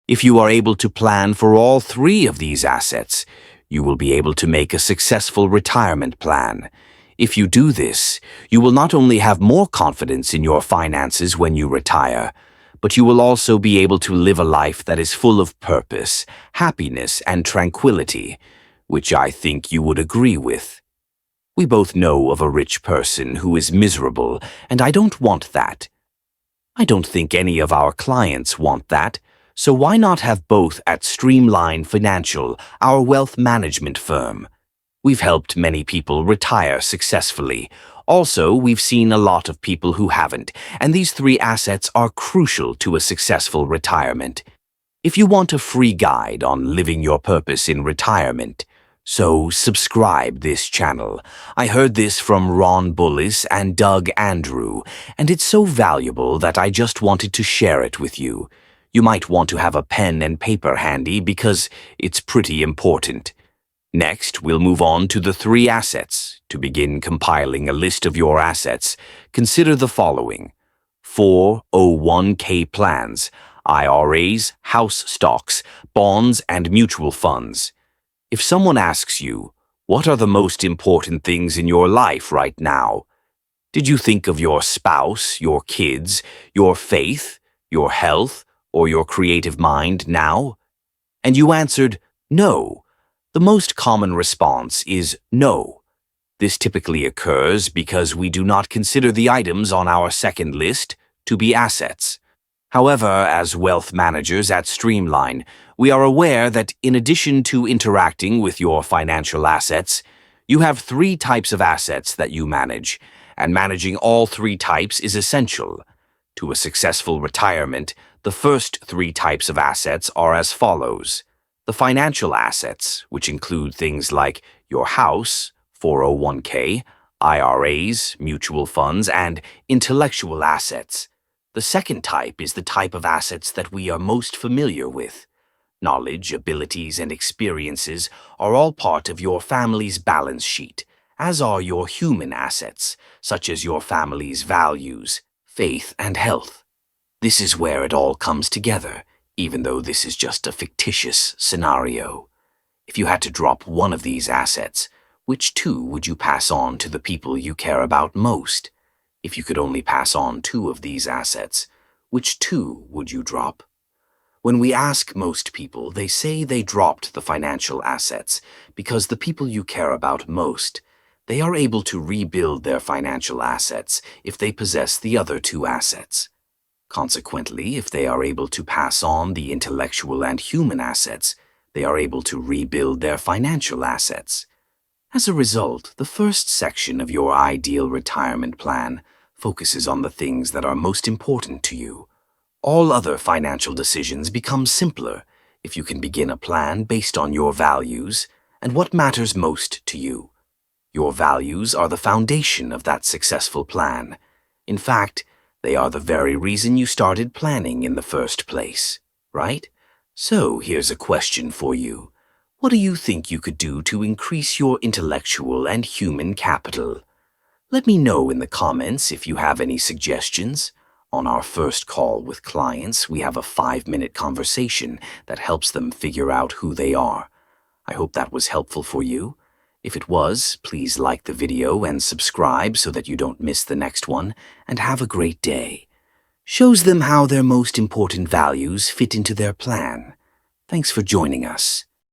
If you are able to plan for all three of these assets, you will be able to make a successful retirement plan. If you do this, you will not only have more confidence in your finances when you retire, but you will also be able to live a life that is full of purpose, happiness, and tranquility, which I think you would agree with. We both know of a rich person who is miserable, and I don't want that. I don't think any of our clients want that, so why not have both at Streamline Financial, our wealth management firm? We've helped many people retire successfully. Also, we've seen a lot of people who haven't, and these three assets are crucial to a successful retirement. If you want a free guide on living your purpose in retirement, so subscribe this channel. I heard this from Ron Bullis and Doug Andrew, and it's so valuable that I just wanted to share it with you. You might want to have a pen and paper handy because it's pretty important. Next, we'll move on to the three assets. To begin compiling a list of your assets, consider the following: 401k plans, IRAs, house stocks, bonds, and mutual funds. If someone asks you, what are the most important things in your life right now? Did you think of your spouse, your kids, your faith, your health, or your creative mind now? And you answered, no. The most common response is no. This typically occurs because we do not consider the items on our second list to be assets. However, as wealth managers at Streamline, we are aware that in addition to interacting with your financial assets, you have three types of assets that you manage, and managing all three types is essential. To a successful retirement, the first three types of assets are as follows: the financial assets, which include things like your house, 401k, IRAs, mutual funds, and intellectual assets. The second type is the type of assets that we are most familiar with. Knowledge, abilities, and experiences are all part of your family's balance sheet, as are your human assets, such as your family's values, faith, and health. This is where it all comes together, even though this is just a fictitious scenario. If you had to drop one of these assets, which two would you pass on to the people you care about most? If you could only pass on two of these assets, which two would you drop? When we ask most people, they say they dropped the financial assets because the people you care about most, they are able to rebuild their financial assets if they possess the other two assets. Consequently, if they are able to pass on the intellectual and human assets, they are able to rebuild their financial assets. As a result, the first section of your ideal retirement plan focuses on the things that are most important to you. All other financial decisions become simpler if you can begin a plan based on your values and what matters most to you. Your values are the foundation of that successful plan. In fact, they are the very reason you started planning in the first place, right? So here's a question for you. What do you think you could do to increase your intellectual and human capital? Let me know in the comments if you have any suggestions. On our first call with clients, we have a 5-minute conversation that helps them figure out who they are. I hope that was helpful for you. If it was, please like the video and subscribe so that you don't miss the next one, and have a great day. Shows them how their most important values fit into their plan. Thanks for joining us.